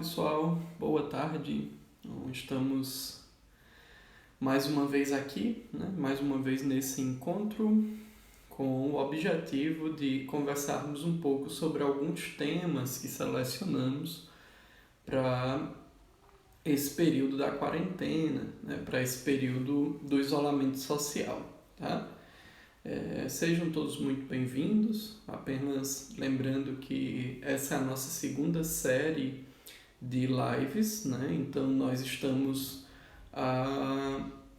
pessoal, boa tarde. Então, estamos mais uma vez aqui, mais uma vez nesse encontro com o objetivo de conversarmos um pouco sobre alguns temas que selecionamos para esse período da quarentena, para esse período do isolamento social, tá? Sejam todos muito bem-vindos, apenas lembrando que essa é a nossa segunda série de lives, Então nós estamos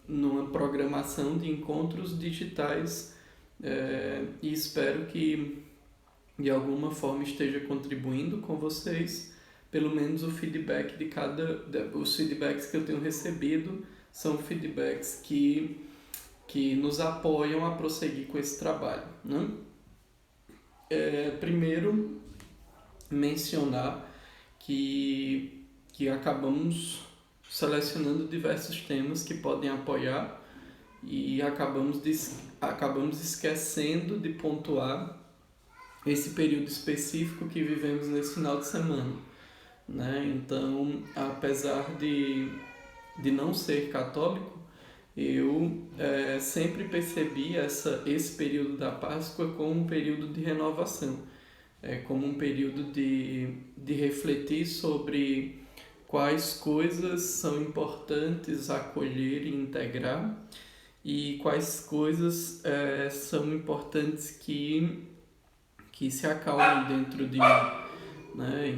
numa programação de encontros digitais e espero que de alguma forma esteja contribuindo com vocês. Pelo menos o feedback os feedbacks que eu tenho recebido são feedbacks que nos apoiam a prosseguir com esse trabalho, Primeiro, mencionar que acabamos selecionando diversos temas que podem apoiar e acabamos esquecendo de pontuar esse período específico que vivemos nesse final de semana, Então, apesar de não ser católico, eu sempre percebi esse período da Páscoa como um período de renovação, como um período de refletir sobre quais coisas são importantes acolher e integrar e quais coisas são importantes que se acalmem dentro de mim,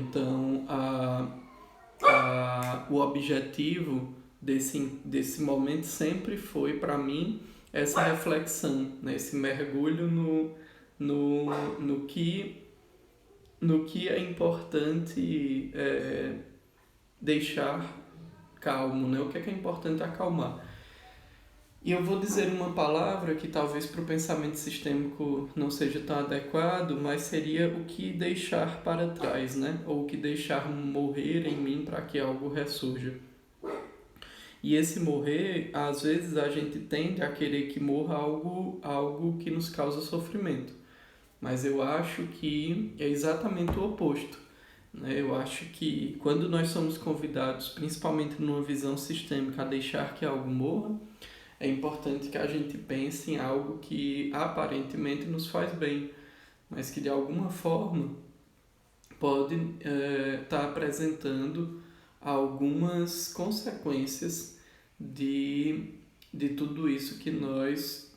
Então, o objetivo desse momento sempre foi, para mim, essa reflexão, esse mergulho no que é importante deixar calmo, O que é importante acalmar. E eu vou dizer uma palavra que talvez para o pensamento sistêmico não seja tão adequado, mas seria o que deixar para trás, Ou o que deixar morrer em mim para que algo ressurja. E esse morrer, às vezes a gente tende a querer que morra algo que nos causa sofrimento. Mas eu acho que é exatamente o oposto. Eu acho que quando nós somos convidados, principalmente numa visão sistêmica, a deixar que algo morra, é importante que a gente pense em algo que aparentemente nos faz bem, mas que de alguma forma pode estar apresentando algumas consequências de tudo isso que nós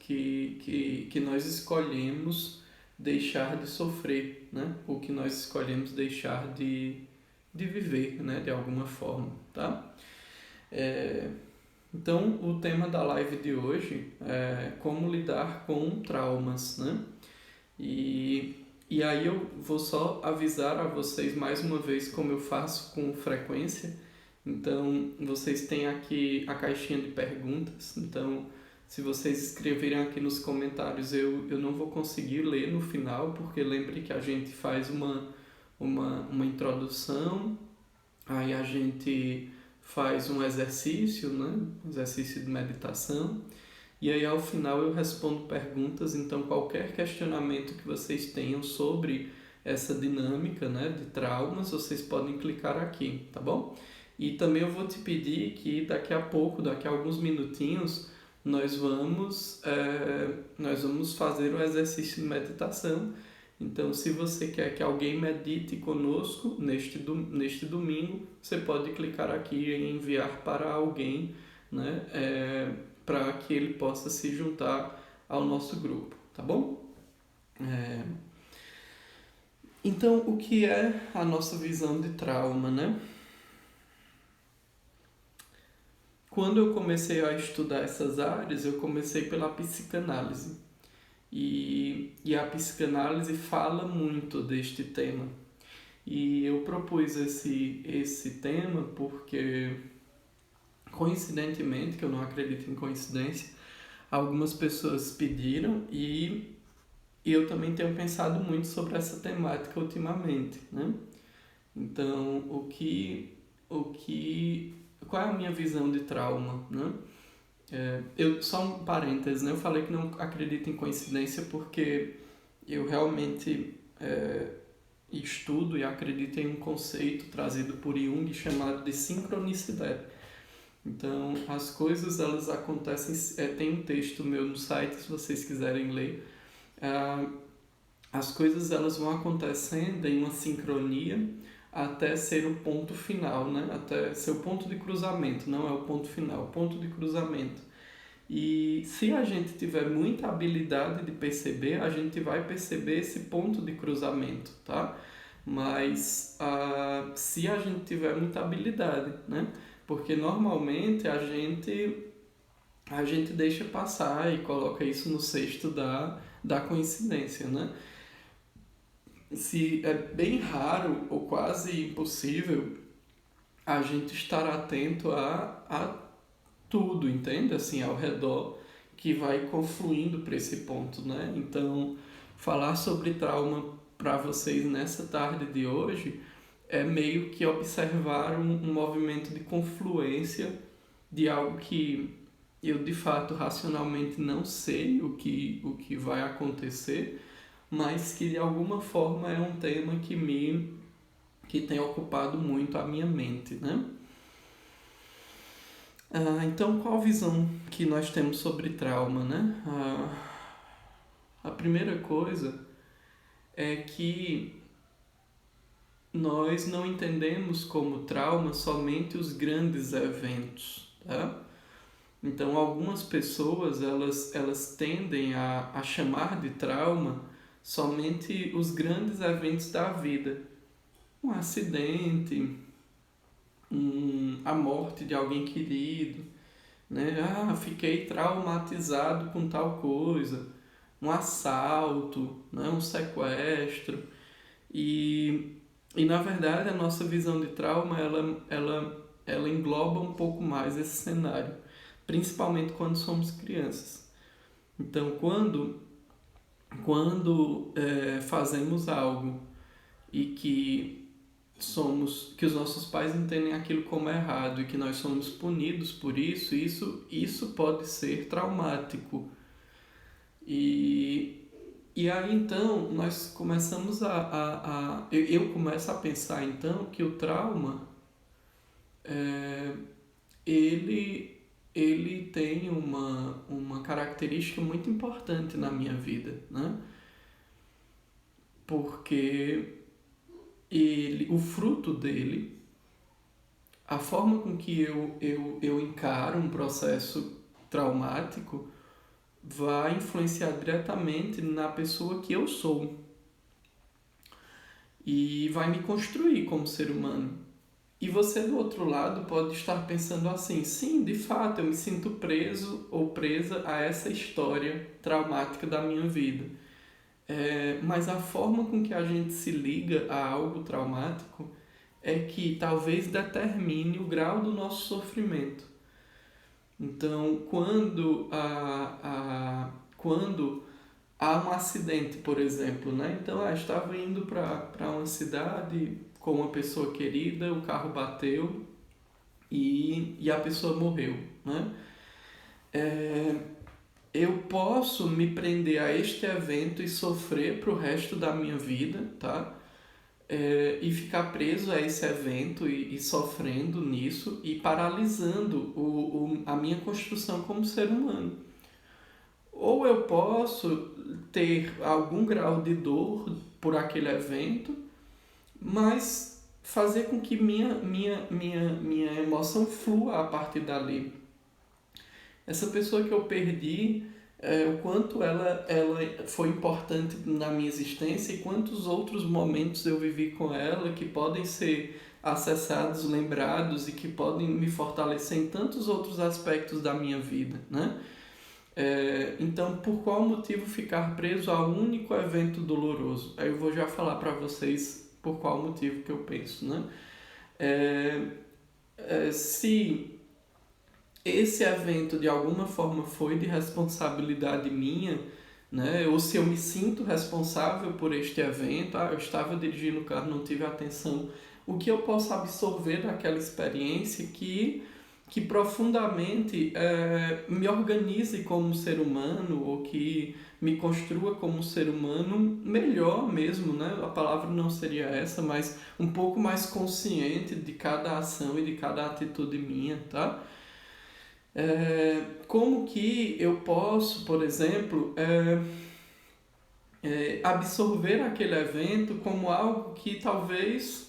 escolhemos deixar de sofrer, ou que nós escolhemos deixar de viver, de alguma forma, tá? Então, o tema da live de hoje é como lidar com traumas, E aí eu vou só avisar a vocês mais uma vez como eu faço com frequência. Então, vocês têm aqui a caixinha de perguntas. Então, se vocês escreverem aqui nos comentários, eu não vou conseguir ler no final, porque lembre que a gente faz uma introdução, aí a gente faz um exercício, um exercício de meditação, e aí ao final eu respondo perguntas. Então qualquer questionamento que vocês tenham sobre essa dinâmica, de traumas, vocês podem clicar aqui, tá bom? E também eu vou te pedir que daqui a alguns minutinhos, nós vamos fazer o exercício de meditação. Então, se você quer que alguém medite conosco neste domingo, você pode clicar aqui em enviar para alguém, para que ele possa se juntar ao nosso grupo, tá bom? Então, o que é a nossa visão de trauma, Quando eu comecei a estudar essas áreas, eu comecei pela psicanálise. E a psicanálise fala muito deste tema. E eu propus esse tema porque, coincidentemente, que eu não acredito em coincidência, algumas pessoas pediram e eu também tenho pensado muito sobre essa temática ultimamente, Então, qual é a minha visão de trauma, só um parênteses, Eu falei que não acredito em coincidência porque eu realmente estudo e acredito em um conceito trazido por Jung chamado de sincronicidade. Então, as coisas elas acontecem, tem um texto meu no site, se vocês quiserem ler. As coisas elas vão acontecendo em uma sincronia até ser o ponto final, né? Até ser o ponto de cruzamento, não é o ponto final, o ponto de cruzamento. E se a gente tiver muita habilidade de perceber, a gente vai perceber esse ponto de cruzamento, tá? Mas se a gente tiver muita habilidade, né? Porque normalmente a gente deixa passar e coloca isso no cesto da coincidência, né? Se é bem raro ou quase impossível a gente estar atento a tudo, entende? Assim, ao redor que vai confluindo para esse ponto, né? Então, falar sobre trauma para vocês nessa tarde de hoje é meio que observar um movimento de confluência de algo que eu de fato racionalmente não sei o que vai acontecer, mas que de alguma forma é um tema que tem ocupado muito a minha mente, né? Então, qual a visão que nós temos sobre trauma, né? A primeira coisa é que nós não entendemos como trauma somente os grandes eventos, tá? Então, algumas pessoas elas tendem a chamar de trauma somente os grandes eventos da vida. Um acidente, a morte de alguém querido, né? Fiquei traumatizado com tal coisa, um assalto, né? Um sequestro. E na verdade a nossa visão de trauma ela engloba um pouco mais esse cenário, principalmente quando somos crianças. Então quando fazemos algo e que os nossos pais entendem aquilo como errado e que nós somos punidos por isso pode ser traumático. E aí então nós começamos eu começo a pensar então que o trauma ele tem uma característica muito importante na minha vida, né? Porque o fruto dele, a forma com que eu encaro um processo traumático vai influenciar diretamente na pessoa que eu sou e vai me construir como ser humano. E você do outro lado pode estar pensando assim, sim, de fato eu me sinto preso ou presa a essa história traumática da minha vida. Mas a forma com que a gente se liga a algo traumático é que talvez determine o grau do nosso sofrimento. Então, quando há um acidente, por exemplo, né? Então, eu estava indo para uma cidade com uma pessoa querida, o carro bateu e a pessoa morreu, né? Eu posso me prender a este evento e sofrer para o resto da minha vida, tá? E ficar preso a esse evento e sofrendo nisso e paralisando a minha construção como ser humano. Ou eu posso ter algum grau de dor por aquele evento, mas fazer com que minha emoção flua a partir dali. Essa pessoa que eu perdi, o quanto ela foi importante na minha existência e quantos outros momentos eu vivi com ela que podem ser acessados, lembrados e que podem me fortalecer em tantos outros aspectos da minha vida, né? Então, por qual motivo ficar preso a um único evento doloroso? Aí eu vou já falar para vocês por qual motivo que eu penso, né? Se esse evento de alguma forma foi de responsabilidade minha, né? Ou se eu me sinto responsável por este evento, eu estava dirigindo o carro, não tive atenção, o que eu posso absorver daquela experiência que que profundamente me organize como ser humano, ou que me construa como um ser humano melhor mesmo, né? A palavra não seria essa, mas um pouco mais consciente de cada ação e de cada atitude minha, tá? Como que eu posso, por exemplo, absorver aquele evento como algo que talvez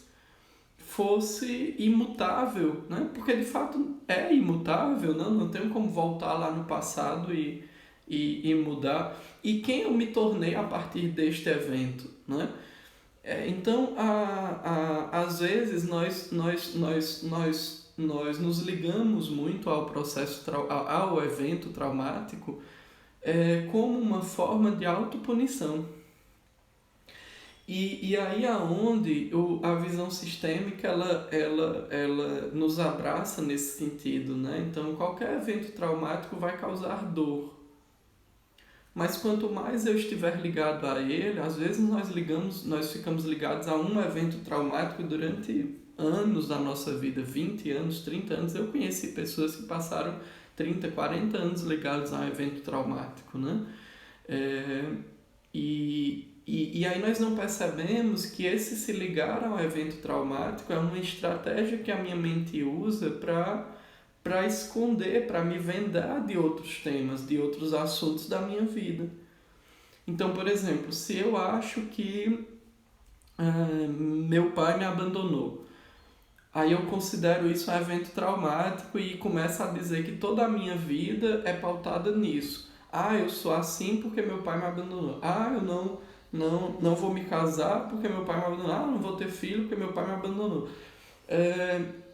fosse imutável, né? Porque de fato é imutável, não tenho como voltar lá no passado e mudar. E quem eu me tornei a partir deste evento, né? Então, às vezes nós nos ligamos muito ao processo, ao evento traumático, como uma forma de autopunição. E aí aonde a visão sistêmica ela nos abraça nesse sentido, né? Então qualquer evento traumático vai causar dor. Mas quanto mais eu estiver ligado a ele, às vezes nós ficamos ligados a um evento traumático durante anos da nossa vida, 20 anos, 30 anos. Eu conheci pessoas que passaram 30, 40 anos ligados a um evento traumático, né? E aí nós não percebemos que esse se ligar ao evento traumático é uma estratégia que a minha mente usa para esconder, para me vendar de outros temas, de outros assuntos da minha vida. Então, por exemplo, se eu acho que meu pai me abandonou, aí eu considero isso um evento traumático e começo a dizer que toda a minha vida é pautada nisso. Eu sou assim porque meu pai me abandonou. Eu não vou me casar porque meu pai me abandonou. Não vou ter filho porque meu pai me abandonou.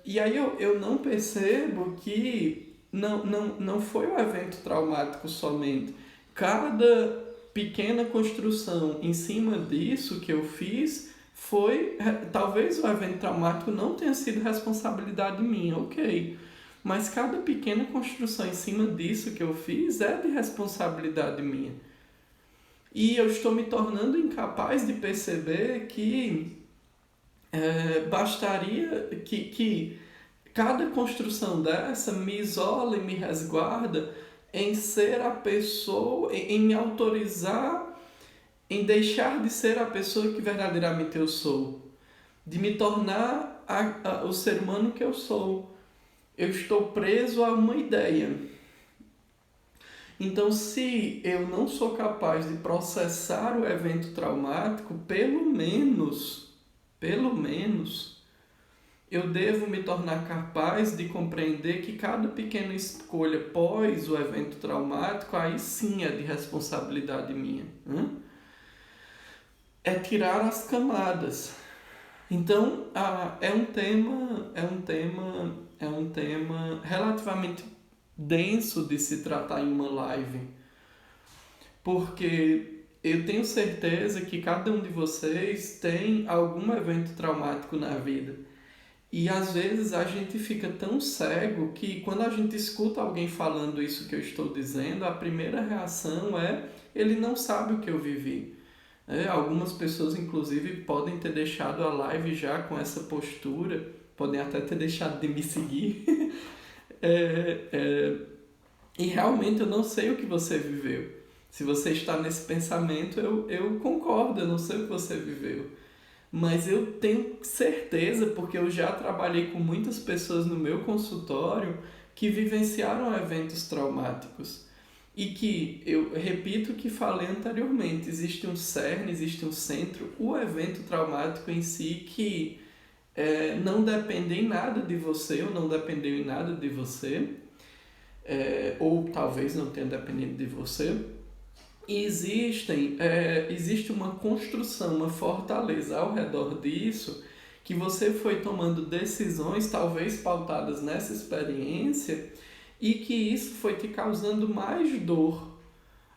E aí eu não percebo que não foi um evento traumático somente. Cada pequena construção em cima disso que eu fiz foi... Talvez o evento traumático não tenha sido responsabilidade minha, ok. Mas cada pequena construção em cima disso que eu fiz é de responsabilidade minha. E eu estou me tornando incapaz de perceber que bastaria que cada construção dessa me isola e me resguarda em ser a pessoa, em me autorizar, em deixar de ser a pessoa que verdadeiramente eu sou, de me tornar o ser humano que eu sou. Eu estou preso a uma ideia. Então, se eu não sou capaz de processar o evento traumático, pelo menos, eu devo me tornar capaz de compreender que cada pequena escolha pós o evento traumático, aí sim é de responsabilidade minha. É tirar as camadas. Então, é um tema relativamente denso de se tratar em uma live, porque eu tenho certeza que cada um de vocês tem algum evento traumático na vida. E às vezes a gente fica tão cego que quando a gente escuta alguém falando isso que eu estou dizendo, a primeira reação é: ele não sabe o que eu vivi. Algumas pessoas, inclusive, podem ter deixado a live já com essa postura, podem até ter deixado de me seguir. E realmente eu não sei o que você viveu. Se você está nesse pensamento, eu concordo, eu não sei o que você viveu. Mas eu tenho certeza, porque eu já trabalhei com muitas pessoas no meu consultório que vivenciaram eventos traumáticos. E que, eu repito o que falei anteriormente, existe um cerne, existe um centro, o evento traumático em si que não depende em nada de você, ou não dependeu em nada de você, ou talvez não tenha dependido de você. E existe uma construção, uma fortaleza ao redor disso, que você foi tomando decisões, talvez pautadas nessa experiência, e que isso foi te causando mais dor.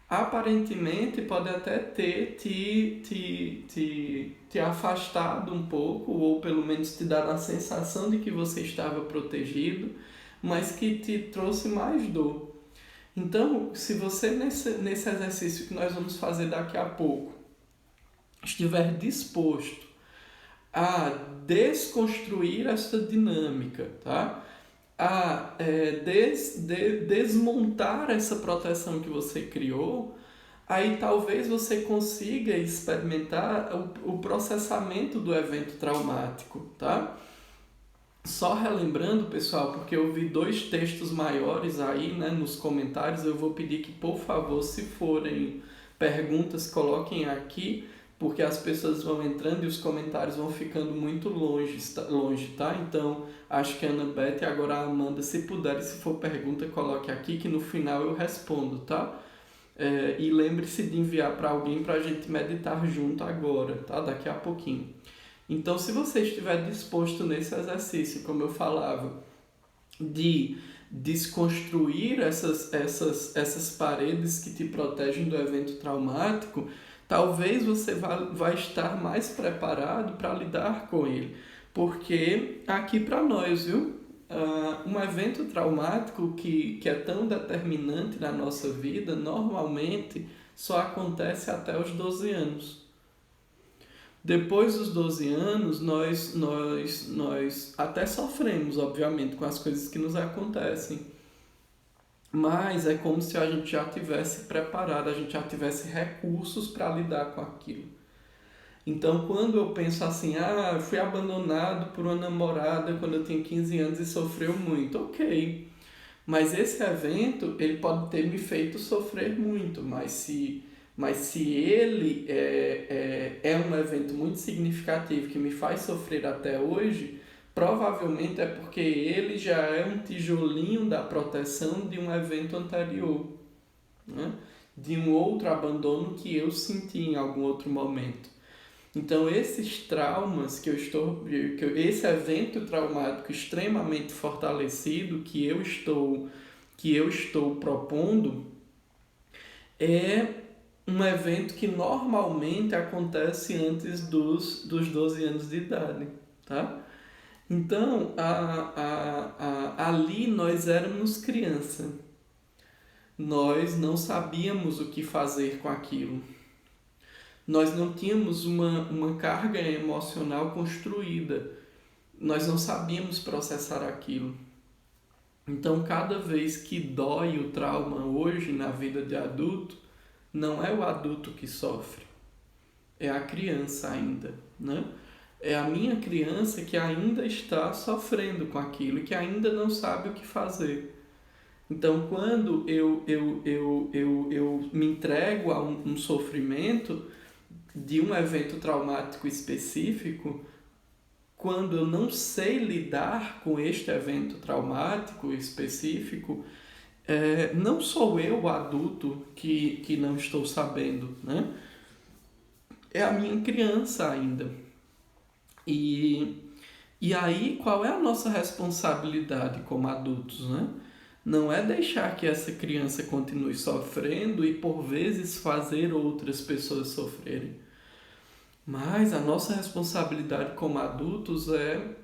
Aparentemente pode até ter te afastado um pouco, ou pelo menos te dado a sensação de que você estava protegido, mas que te trouxe mais dor. Então, se você nesse exercício que nós vamos fazer daqui a pouco, estiver disposto a desconstruir esta dinâmica, tá? a desmontar essa proteção que você criou, aí talvez você consiga experimentar o processamento do evento traumático, tá? Só relembrando, pessoal, porque eu vi 2 textos maiores aí, né, nos comentários, eu vou pedir que, por favor, se forem perguntas, coloquem aqui, porque as pessoas vão entrando e os comentários vão ficando muito longe, tá? Então, acho que a Ana Beth e agora a Amanda, se puderem, se for pergunta, coloque aqui que no final eu respondo, tá? E lembre-se de enviar para alguém para a gente meditar junto agora, tá? Daqui a pouquinho. Então, se você estiver disposto nesse exercício, como eu falava, de desconstruir essas paredes que te protegem do evento traumático, talvez você vai estar mais preparado para lidar com ele. Porque aqui para nós, viu? Um evento traumático que é tão determinante na nossa vida, normalmente só acontece até os 12 anos. Depois dos 12 anos, nós até sofremos, obviamente, com as coisas que nos acontecem. Mas é como se a gente já tivesse preparado, a gente já tivesse recursos para lidar com aquilo. Então, quando eu penso assim, eu fui abandonado por uma namorada quando eu tinha 15 anos e sofreu muito, ok. Mas esse evento, ele pode ter me feito sofrer muito, mas se ele é um evento muito significativo que me faz sofrer até hoje, provavelmente é porque ele já é um tijolinho da proteção de um evento anterior, né? De um outro abandono que eu senti em algum outro momento. Então, esses traumas esse evento traumático extremamente fortalecido que eu estou propondo é um evento que normalmente acontece antes dos 12 anos de idade, tá? Então, ali nós éramos criança. Nós não sabíamos o que fazer com aquilo. Nós não tínhamos uma carga emocional construída. Nós não sabíamos processar aquilo. Então, cada vez que dói o trauma hoje na vida de adulto, não é o adulto que sofre, é a criança ainda, né? É a minha criança que ainda está sofrendo com aquilo, que ainda não sabe o que fazer. Então, quando eu me entrego a um sofrimento de um evento traumático específico, quando eu não sei lidar com este evento traumático específico, não sou eu o adulto que não estou sabendo, né? É a minha criança ainda. E aí, qual é a nossa responsabilidade como adultos, né? Não é deixar que essa criança continue sofrendo e, por vezes, fazer outras pessoas sofrerem. Mas a nossa responsabilidade como adultos é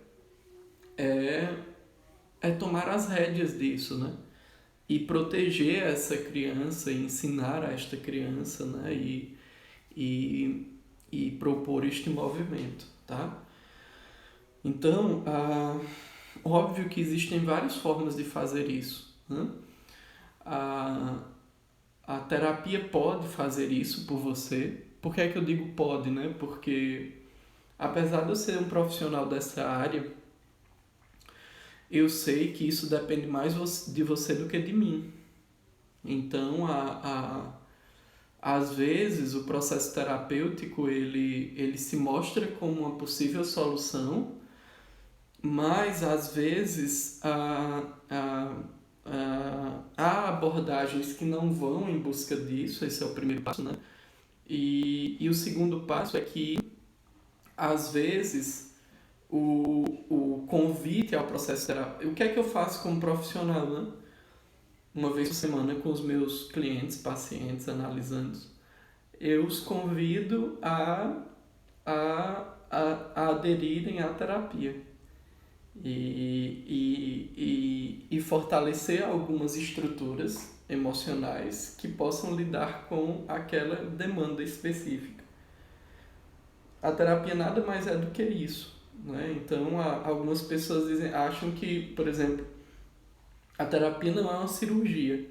tomar as rédeas disso, né? E proteger essa criança, e ensinar a esta criança, né? E propor este movimento, tá? Então, óbvio que existem várias formas de fazer isso, né? A terapia pode fazer isso por você. Por que é que eu digo pode, né? Porque, apesar de eu ser um profissional dessa área, eu sei que isso depende mais de você do que de mim. Então, às vezes, o processo terapêutico ele se mostra como uma possível solução, mas, às vezes, há abordagens que não vão em busca disso, esse é o primeiro passo, né? E o segundo passo é que, às vezes, o convite ao processo terapêutico... O que é que eu faço como profissional, né? Uma vez por semana com os meus clientes, pacientes, analisando, eu os convido a aderirem à terapia e fortalecer algumas estruturas emocionais que possam lidar com aquela demanda específica. A terapia nada mais é do que isso, né? Então, algumas pessoas acham que, por exemplo, A terapia não é uma cirurgia.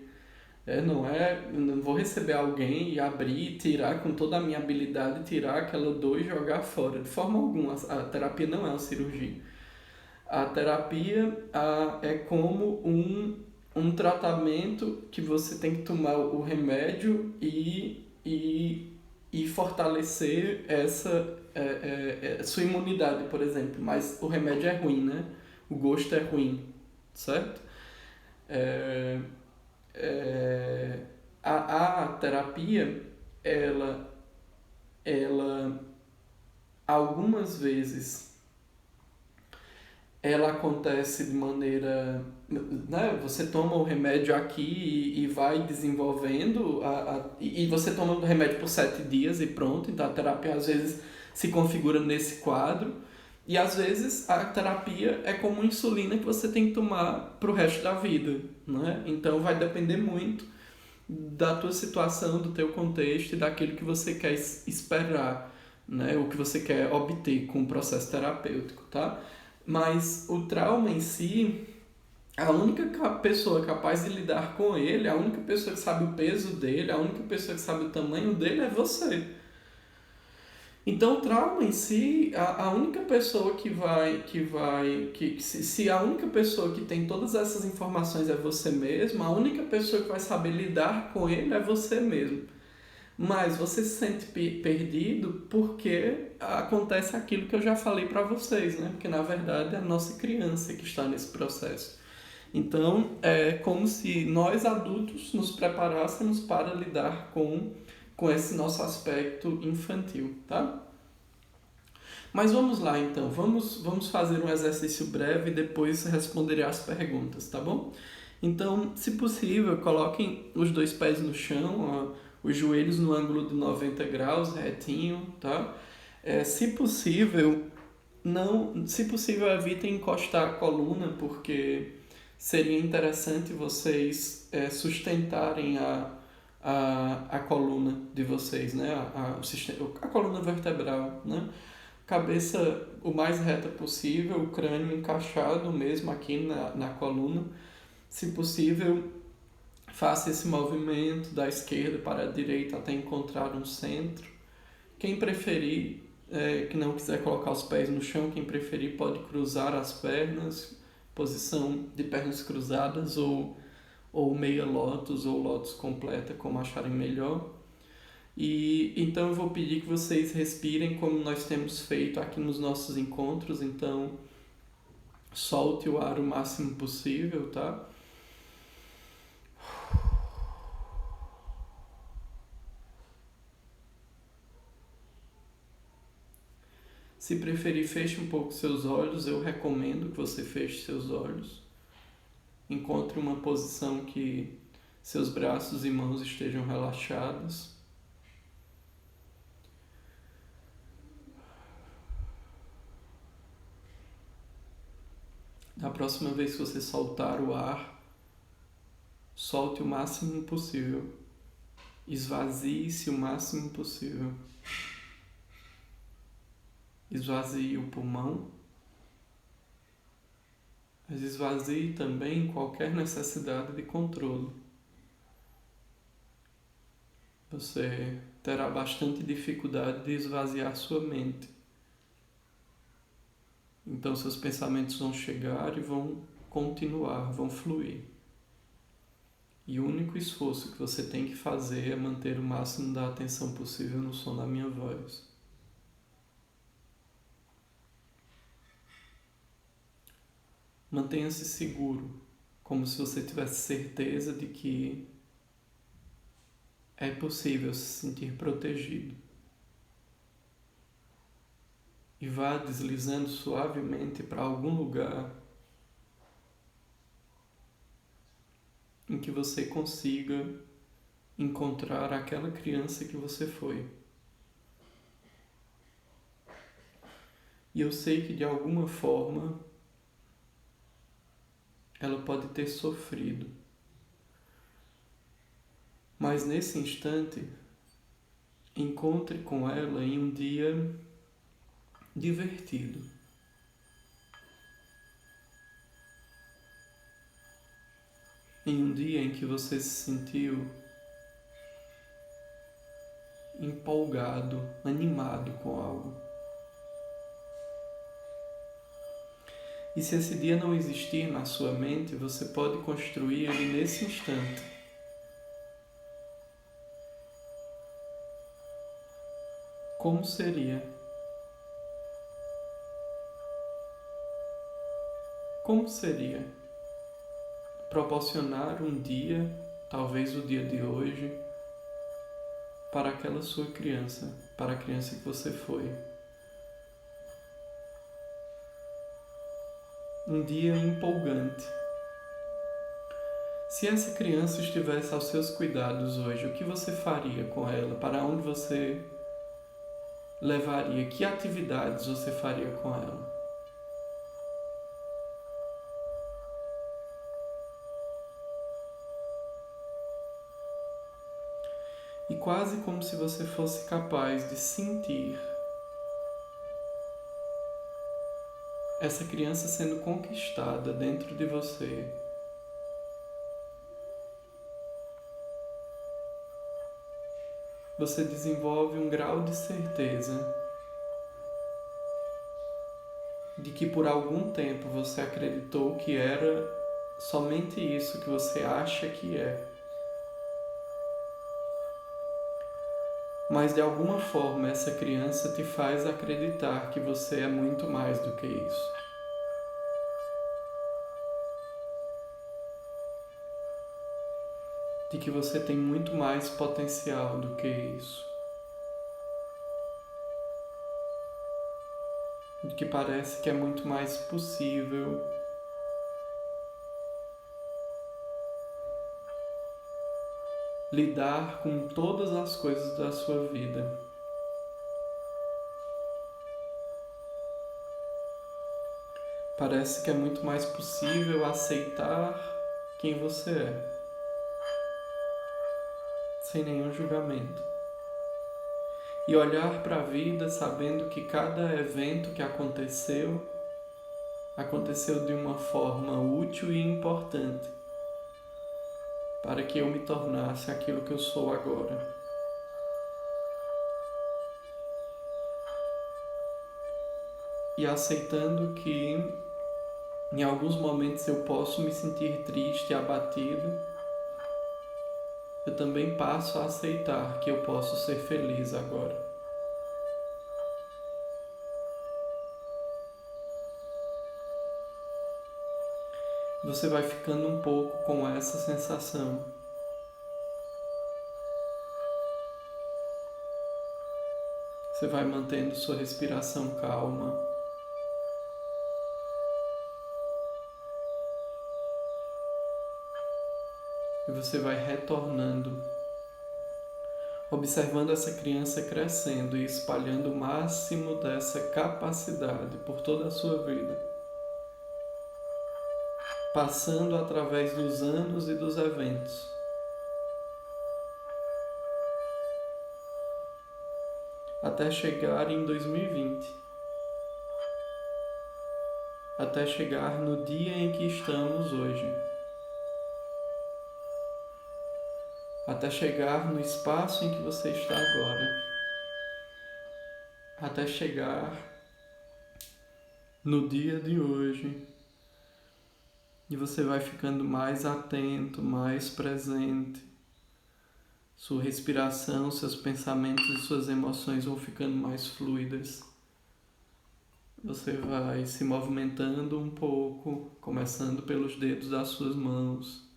Não é, eu não vou receber alguém e abrir, tirar com toda a minha habilidade, tirar aquela dor e jogar fora. De forma alguma, a terapia não é uma cirurgia. A terapia é como um tratamento que você tem que tomar o remédio e fortalecer essa sua imunidade, por exemplo. Mas o remédio é ruim, né? O gosto é ruim, certo? É, a terapia, ela, ela algumas vezes ela acontece de maneira, né? Você toma o remédio aqui e vai desenvolvendo e você toma o remédio por 7 dias e pronto. Então a terapia às vezes se configura nesse quadro e às vezes a terapia é como insulina que você tem que tomar para o resto da vida, né? Então vai depender muito da tua situação, do teu contexto e daquilo que você quer esperar, né? O que você quer obter com o processo terapêutico, tá? Mas o trauma em si, a única pessoa capaz de lidar com ele, a única pessoa que sabe o peso dele, a única pessoa que sabe o tamanho dele é você. Então, o trauma em si, a única pessoa se a única pessoa que tem todas essas informações é você mesmo, a única pessoa que vai saber lidar com ele é você mesmo. Mas você se sente perdido porque acontece aquilo que eu já falei para vocês, né? Porque na verdade é a nossa criança que está nesse processo. Então, é como se nós adultos nos preparássemos para lidar com esse nosso aspecto infantil, tá? Mas vamos lá então, vamos fazer um exercício breve e depois responderei as perguntas, tá bom? Então, se possível, coloquem os 2 pés no chão, ó, os joelhos no ângulo de 90 graus, retinho, tá? Se possível, não, se possível, evitem encostar a coluna, porque seria interessante vocês sustentarem a coluna de vocês, né? A coluna vertebral, né? Cabeça o mais reta possível, o crânio encaixado mesmo aqui na coluna. Se possível, faça esse movimento da esquerda para a direita até encontrar um centro. Quem preferir, que não quiser colocar os pés no chão, quem preferir pode cruzar as pernas, posição de pernas cruzadas ou meia lótus ou lótus completa, como acharem melhor. E então eu vou pedir que vocês respirem como nós temos feito aqui nos nossos encontros. Então, solte o ar o máximo possível, tá? Se preferir, feche um pouco seus olhos. Eu recomendo que você feche seus olhos. Encontre uma posição que seus braços e mãos estejam relaxados. Da próxima vez que você soltar o ar, solte o máximo possível. Esvazie-se o máximo possível. Esvazie o pulmão, mas esvazie também qualquer necessidade de controle. Você terá bastante dificuldade de esvaziar sua mente. Então seus pensamentos vão chegar e vão continuar, vão fluir. E o único esforço que você tem que fazer é manter o máximo da atenção possível no som da minha voz. Mantenha-se seguro, como se você tivesse certeza de que é possível se sentir protegido. E vá deslizando suavemente para algum lugar em que você consiga encontrar aquela criança que você foi. E eu sei que de alguma forma ela pode ter sofrido. Mas nesse instante, encontre com ela em um dia divertido. em um dia em que você se sentiu empolgado, animado com algo. E se esse dia não existir na sua mente, você pode construir ele nesse instante. Como seria? Como seria proporcionar um dia, talvez o dia de hoje, para aquela sua criança, para a criança que você foi? Um dia empolgante. Se essa criança estivesse aos seus cuidados hoje, o que você faria com ela? Para onde você levaria? Que atividades você faria com ela? E quase como se você fosse capaz de sentir essa criança sendo conquistada dentro de você. Você desenvolve um grau de certeza de que por algum tempo você acreditou que era somente isso que você acha que é. Mas de alguma forma essa criança te faz acreditar que você é muito mais do que isso. De que você tem muito mais potencial do que isso. De que parece que é muito mais possível lidar com todas as coisas da sua vida. Parece que é muito mais possível aceitar quem você é, sem nenhum julgamento. E olhar para a vida sabendo que cada evento que aconteceu de uma forma útil e importante para que eu me tornasse aquilo que eu sou agora. E aceitando que em alguns momentos eu posso me sentir triste e abatido, eu também passo a aceitar que eu posso ser feliz agora. Você vai ficando um pouco com essa sensação. Você vai mantendo sua respiração calma. E você vai retornando, observando essa criança crescendo e espalhando o máximo dessa capacidade por toda a sua vida. Passando através dos anos e dos eventos. Até chegar em 2020. Até chegar no dia em que estamos hoje. Até chegar no espaço em que você está agora. Até chegar no dia de hoje. E você vai ficando mais atento, mais presente. Sua respiração, seus pensamentos e suas emoções vão ficando mais fluidas. Você vai se movimentando um pouco, começando pelos dedos das suas mãos,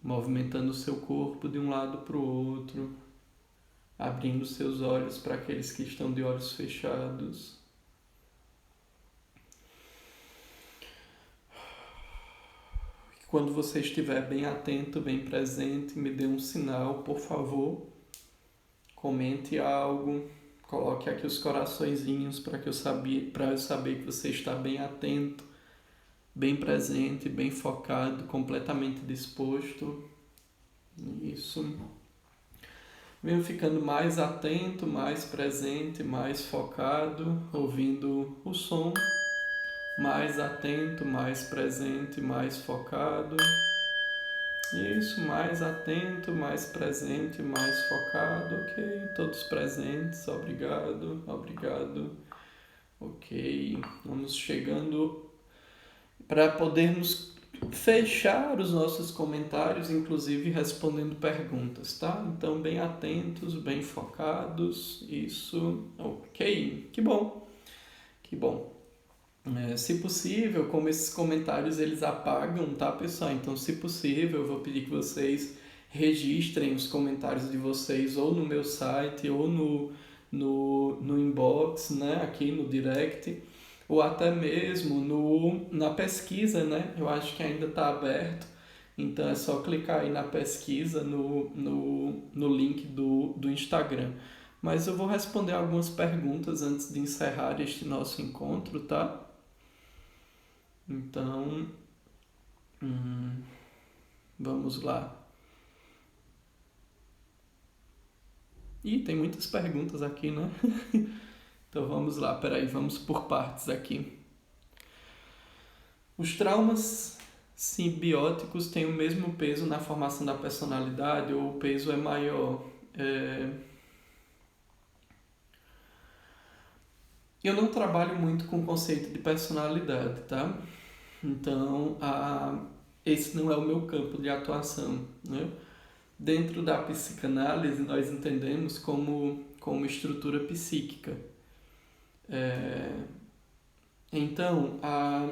movimentando o seu corpo de um lado para o outro, abrindo seus olhos para aqueles que estão de olhos fechados. Quando você estiver bem atento, bem presente, me dê um sinal, por favor. Comente algo, coloque aqui os coraçõezinhos para eu saber que você está bem atento, bem presente, bem focado, completamente disposto. Isso. Venho ficando mais atento, mais presente, mais focado, ouvindo o som. Mais atento, mais presente, mais focado. Isso, mais atento, mais presente, mais focado. Ok, todos presentes, obrigado, obrigado. Ok, vamos chegando para podermos fechar os nossos comentários, inclusive respondendo perguntas, tá? Então, bem atentos, bem focados, isso, ok, que bom, que bom. Se possível, como esses comentários eles apagam, tá, pessoal? Então, se possível, eu vou pedir que vocês registrem os comentários de vocês ou no meu site ou no inbox, né, aqui no direct, ou até mesmo na pesquisa, né? Eu acho que ainda está aberto, então é só clicar aí na pesquisa no link do Instagram. Mas eu vou responder algumas perguntas antes de encerrar este nosso encontro, tá? Então, vamos lá. Ih, tem muitas perguntas aqui, né? Então vamos lá, peraí, vamos por partes aqui. Os traumas simbióticos têm o mesmo peso na formação da personalidade ou o peso é maior? Eu não trabalho muito com o conceito de personalidade, tá? Então, esse não é o meu campo de atuação, né? Dentro da psicanálise, nós entendemos como estrutura psíquica. Então, a,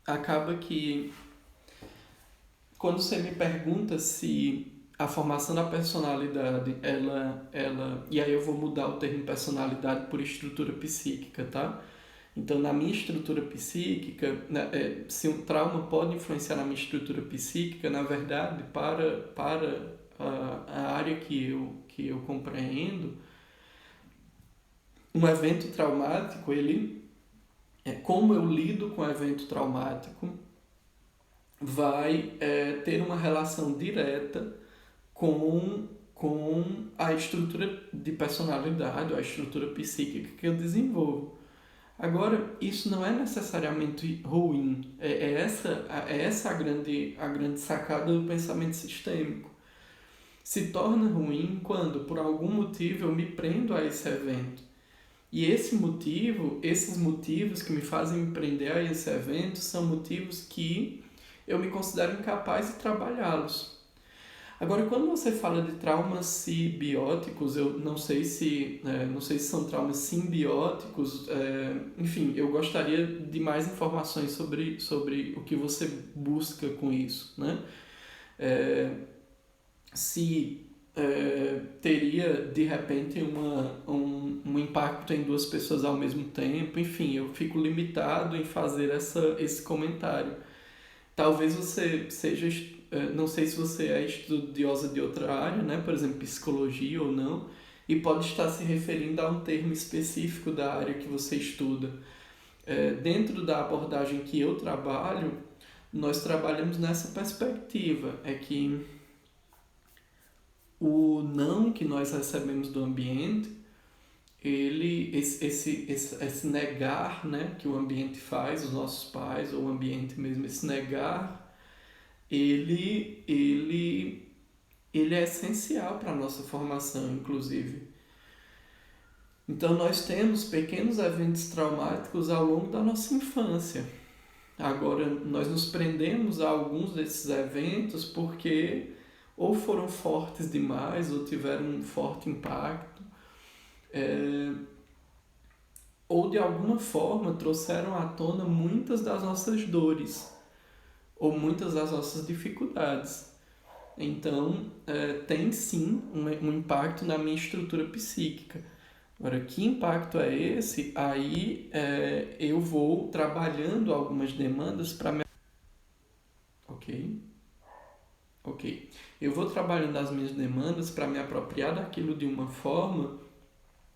acaba que quando você me pergunta se a formação da personalidade, e aí eu vou mudar o termo personalidade por estrutura psíquica, tá? Então, na minha estrutura psíquica, né, se um trauma pode influenciar na minha estrutura psíquica, na verdade, para a área que eu compreendo, um evento traumático, como eu lido com o evento traumático, vai ter uma relação direta com a estrutura de personalidade, ou a estrutura psíquica que eu desenvolvo. Agora, isso não é necessariamente ruim. É essa a grande sacada do pensamento sistêmico. Se torna ruim quando, por algum motivo, eu me prendo a esse evento. E esses motivos que me fazem me prender a esse evento são motivos que eu me considero incapaz de trabalhá-los. Agora, quando você fala de traumas simbióticos, eu não sei se são traumas simbióticos, enfim, eu gostaria de mais informações sobre o que você busca com isso, né? Se teria, de repente, um impacto em duas pessoas ao mesmo tempo, enfim, eu fico limitado em fazer esse comentário. Talvez você seja, não sei se você é estudiosa de outra área, né? Por exemplo, psicologia ou não, e pode estar se referindo a um termo específico da área que você estuda. Dentro da abordagem que eu trabalho, nós trabalhamos nessa perspectiva, é que o não que nós recebemos do ambiente, esse negar, né, que o ambiente faz, os nossos pais ou o ambiente mesmo, esse negar, ele, ele, ele é essencial para a nossa formação, inclusive. Então, nós temos pequenos eventos traumáticos ao longo da nossa infância. Agora, nós nos prendemos a alguns desses eventos porque ou foram fortes demais ou tiveram um forte impacto, ou de alguma forma trouxeram à tona muitas das nossas dores ou muitas das nossas dificuldades. Então, tem sim um impacto na minha estrutura psíquica. Agora, que impacto é esse? Aí eu vou trabalhando algumas demandas para me... Ok? Ok. Eu vou trabalhando as minhas demandas para me apropriar daquilo de uma forma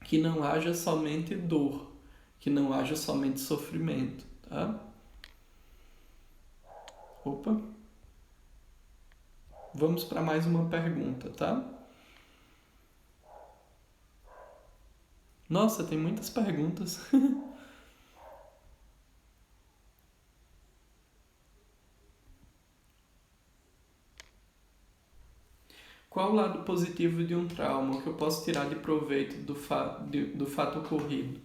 que não haja somente dor, que não haja somente sofrimento, tá? Opa, vamos para mais uma pergunta, tá? Nossa, tem muitas perguntas. 。 . 。 . 。 . 。 . . . . . . . . . . . . . . . . . . . . . . . . . . . 。 . . . . 。 . 。 . 。 . 。 . 。 . 。 . 。 . . 。 . 。qual o lado positivo de um trauma? O que eu posso tirar de proveito do fato ocorrido?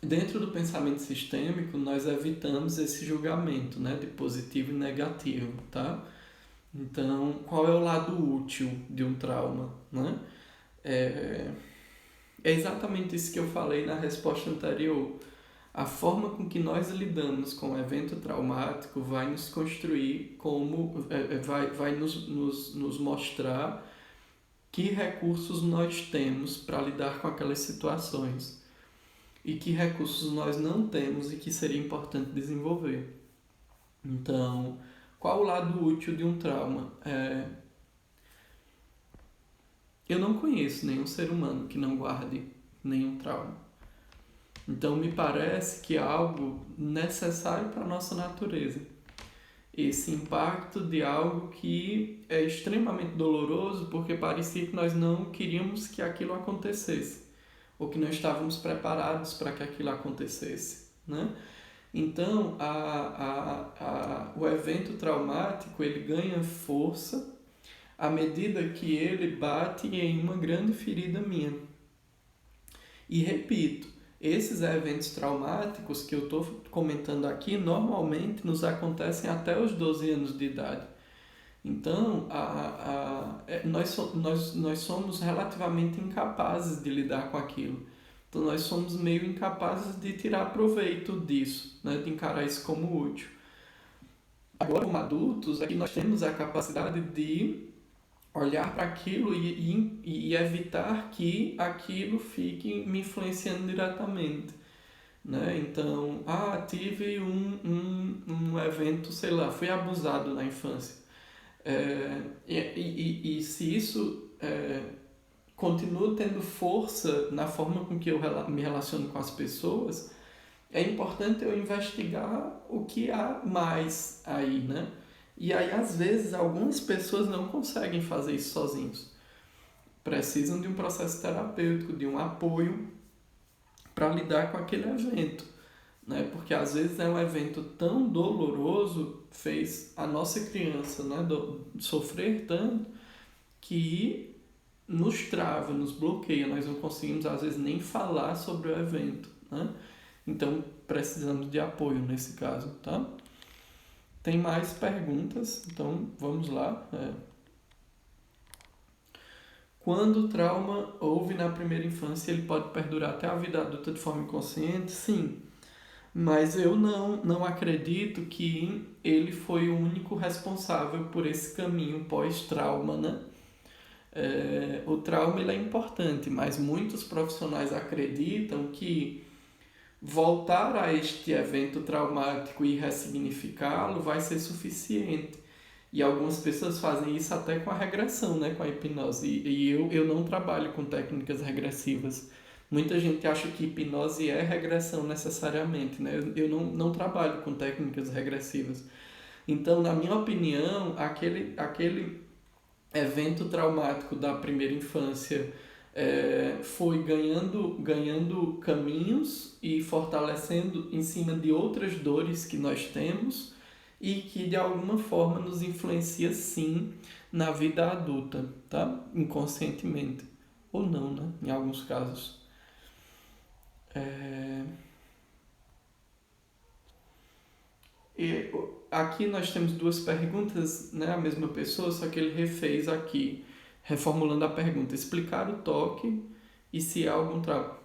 Dentro do pensamento sistêmico, nós evitamos esse julgamento, né, de positivo e negativo, tá? Então, qual é o lado útil de um trauma, né? É exatamente isso que eu falei na resposta anterior. A forma com que nós lidamos com o evento traumático vai nos construir vai nos mostrar que recursos nós temos para lidar com aquelas situações e que recursos nós não temos e que seria importante desenvolver. Então, qual o lado útil de um trauma? Eu não conheço nenhum ser humano que não guarde nenhum trauma. Então, me parece que é algo necessário para a nossa natureza. Esse impacto de algo que é extremamente doloroso porque parecia que nós não queríamos que aquilo acontecesse ou que não estávamos preparados para que aquilo acontecesse, né? Então, o evento traumático ele ganha força à medida que ele bate em uma grande ferida minha. E repito, esses eventos traumáticos que eu estou comentando aqui normalmente nos acontecem até os 12 anos de idade. Então, nós somos relativamente incapazes de lidar com aquilo. Então, nós somos meio incapazes de tirar proveito disso, né? De encarar isso como útil. Agora, como adultos, é que nós temos a capacidade de olhar para aquilo e evitar que aquilo fique me influenciando diretamente, né? Então, tive um evento, sei lá, fui abusado na infância. E se isso continua tendo força na forma com que eu me relaciono com as pessoas, é importante eu investigar o que há mais aí, né? E aí, às vezes, algumas pessoas não conseguem fazer isso sozinhos. Precisam de um processo terapêutico, de um apoio para lidar com aquele evento, né? Porque às vezes é um evento tão doloroso, fez a nossa criança, né, sofrer tanto, que nos trava, nos bloqueia, nós não conseguimos às vezes nem falar sobre o evento, né? Então precisamos de apoio nesse caso, tá? Tem mais perguntas, então vamos lá. Quando o trauma houve na primeira infância, ele pode perdurar até a vida adulta de forma inconsciente? Sim, mas eu não acredito que ele foi o único responsável por esse caminho pós-trauma, né? O trauma ele é importante, mas muitos profissionais acreditam que voltar a este evento traumático e ressignificá-lo vai ser suficiente. E algumas pessoas fazem isso até com a regressão, né? Com a hipnose. E eu não trabalho com técnicas regressivas. Muita gente acha que hipnose é regressão necessariamente, né? Eu não trabalho com técnicas regressivas. Então, na minha opinião, aquele evento traumático da primeira infância foi ganhando caminhos e fortalecendo em cima de outras dores que nós temos e que de alguma forma nos influencia sim na vida adulta, tá? Inconscientemente. Ou não, né? Em alguns casos. E aqui nós temos duas perguntas, né? A mesma pessoa, só que ele refez aqui, reformulando a pergunta. Explicar o toque e se há algum trauma.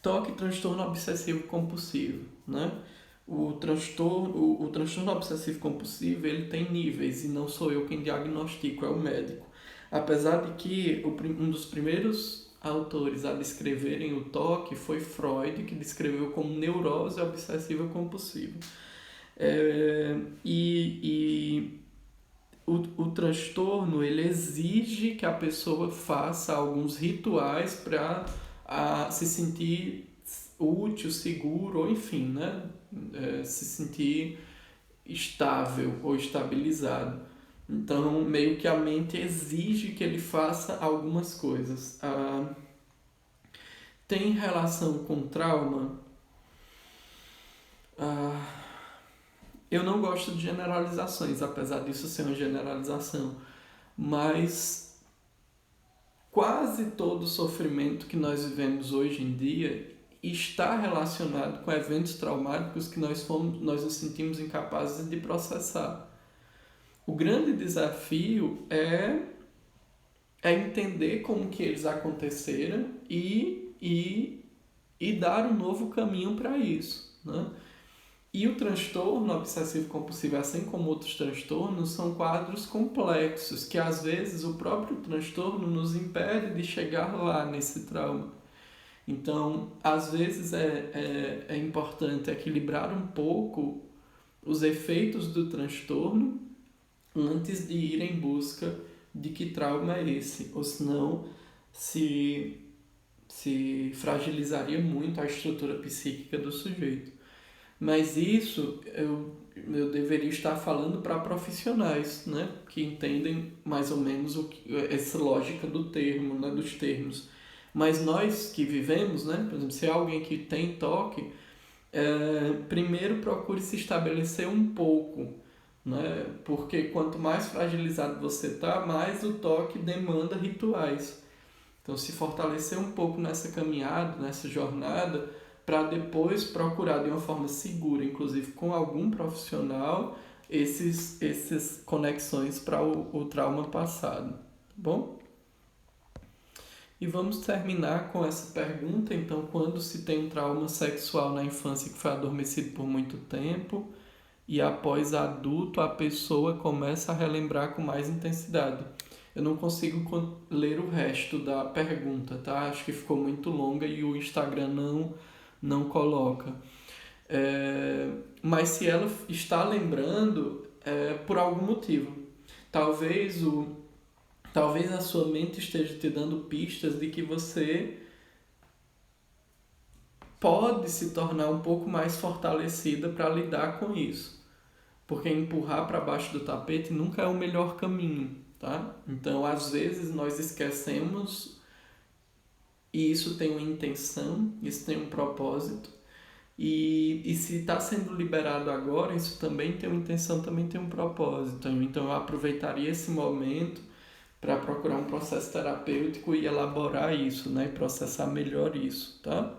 Toque, transtorno obsessivo compulsivo, né? O transtorno obsessivo compulsivo ele tem níveis e não sou eu quem diagnostico, é o médico. Apesar de que um dos primeiros autores a descreverem o toque foi Freud, que descreveu como neurose obsessiva compulsiva. O transtorno ele exige que a pessoa faça alguns rituais para se sentir útil, seguro, ou enfim, né? Se sentir estável ou estabilizado. Então, meio que a mente exige que ele faça algumas coisas. Tem relação com trauma? Eu não gosto de generalizações, apesar disso ser uma generalização, mas quase todo o sofrimento que nós vivemos hoje em dia está relacionado com eventos traumáticos que nós nos sentimos incapazes de processar. O grande desafio é entender como que eles aconteceram e dar um novo caminho para isso, né? E o transtorno obsessivo-compulsivo, assim como outros transtornos, são quadros complexos, que às vezes o próprio transtorno nos impede de chegar lá nesse trauma. Então, às vezes é importante equilibrar um pouco os efeitos do transtorno antes de ir em busca de que trauma é esse, ou senão se fragilizaria muito a estrutura psíquica do sujeito. Mas isso eu deveria estar falando para profissionais, né, que entendem mais ou menos essa lógica do termo, né, dos termos. Mas nós que vivemos, né, por exemplo, se é alguém que tem toque, primeiro procure se estabelecer um pouco, né, porque quanto mais fragilizado você está, mais o toque demanda rituais. Então, se fortalecer um pouco nessa caminhada, nessa jornada, para depois procurar de uma forma segura, inclusive com algum profissional, essas conexões para o trauma passado, tá bom? E vamos terminar com essa pergunta, então, quando se tem um trauma sexual na infância que foi adormecido por muito tempo e após adulto a pessoa começa a relembrar com mais intensidade? Eu não consigo ler o resto da pergunta, tá? Acho que ficou muito longa e o Instagram não coloca. Mas se ela está lembrando, por algum motivo. Talvez a sua mente esteja te dando pistas de que você pode se tornar um pouco mais fortalecida para lidar com isso. Porque empurrar para baixo do tapete nunca é o melhor caminho, tá? Então, às vezes, nós esquecemos e isso tem uma intenção, isso tem um propósito. E se está sendo liberado agora, isso também tem uma intenção, também tem um propósito. Então, eu aproveitaria esse momento para procurar um processo terapêutico e elaborar isso, né? E processar melhor isso, tá?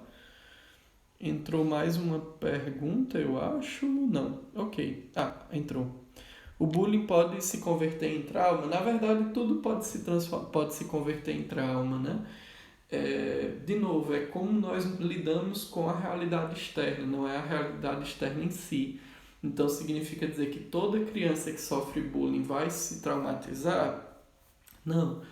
Entrou mais uma pergunta, eu acho. Não, ok. Entrou. O bullying pode se converter em trauma? Na verdade, tudo pode se converter em trauma, né? De novo, é como nós lidamos com a realidade externa, não é a realidade externa em si. Então, significa dizer que toda criança que sofre bullying vai se traumatizar? Não.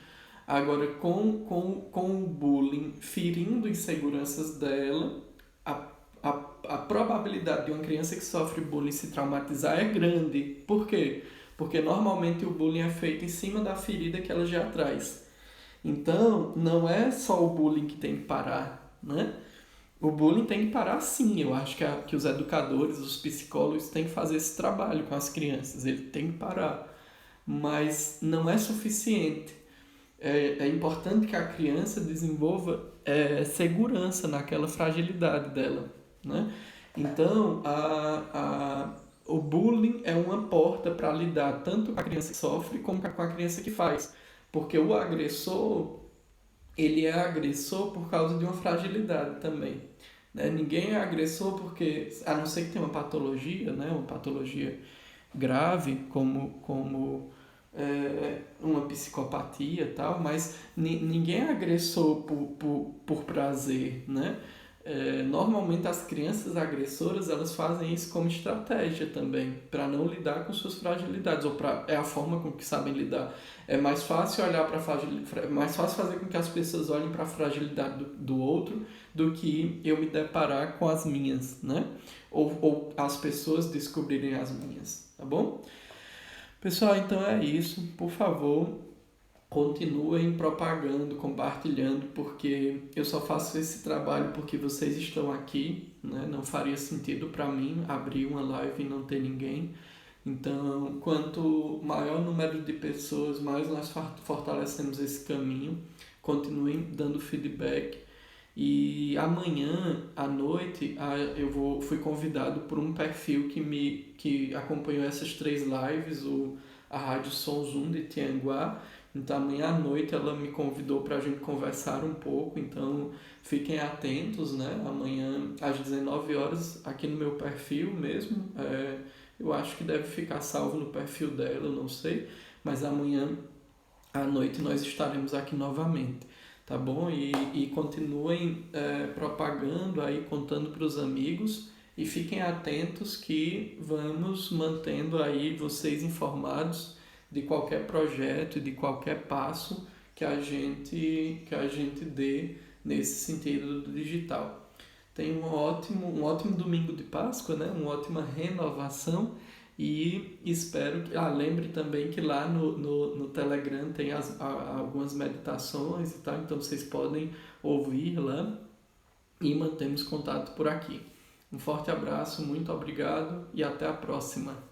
Agora, com o bullying ferindo inseguranças dela, a probabilidade de uma criança que sofre bullying se traumatizar é grande. Por quê? Porque normalmente o bullying é feito em cima da ferida que ela já traz. Então, não é só o bullying que tem que parar, né? O bullying tem que parar sim. Eu acho que os educadores, os psicólogos têm que fazer esse trabalho com as crianças. Ele tem que parar. Mas não é suficiente. É importante que a criança desenvolva segurança naquela fragilidade dela, né? Então, o bullying é uma porta para lidar tanto com a criança que sofre como com a criança que faz. Porque o agressor, ele é agressor por causa de uma fragilidade também, né? Ninguém é agressor porque, a não ser que tenha uma patologia, né? Uma patologia grave, como uma psicopatia e tal, mas ninguém é agressor por prazer, né? Normalmente as crianças agressoras elas fazem isso como estratégia também, para não lidar com suas fragilidades, é a forma com que sabem lidar. É mais fácil olhar para mais fácil fazer com que as pessoas olhem para a fragilidade do outro do que eu me deparar com as minhas, né? Ou as pessoas descobrirem as minhas, tá bom? Pessoal, então é isso. Por favor, continuem propagando, compartilhando, porque eu só faço esse trabalho porque vocês estão aqui, né? Não faria sentido para mim abrir uma live e não ter ninguém. Então, quanto maior o número de pessoas, mais nós fortalecemos esse caminho. Continuem dando feedback E amanhã à noite fui convidado por um perfil que acompanhou essas 3 lives, a Rádio Som Zoom de Tianguá. Então amanhã à noite ela me convidou para a gente conversar um pouco, então fiquem atentos, né? Amanhã às 19 horas aqui no meu perfil mesmo. Eu acho que deve ficar salvo no perfil dela, eu não sei, mas amanhã à noite nós estaremos aqui novamente, tá bom? E continuem propagando aí, contando para os amigos e fiquem atentos que vamos mantendo aí vocês informados de qualquer projeto e de qualquer passo que a gente dê nesse sentido do digital. Tenha um ótimo domingo de Páscoa, né? Uma ótima renovação e espero que... lembre também que lá no Telegram tem algumas meditações e tal, então vocês podem ouvir lá e mantemos contato por aqui. Um forte abraço, muito obrigado e até a próxima.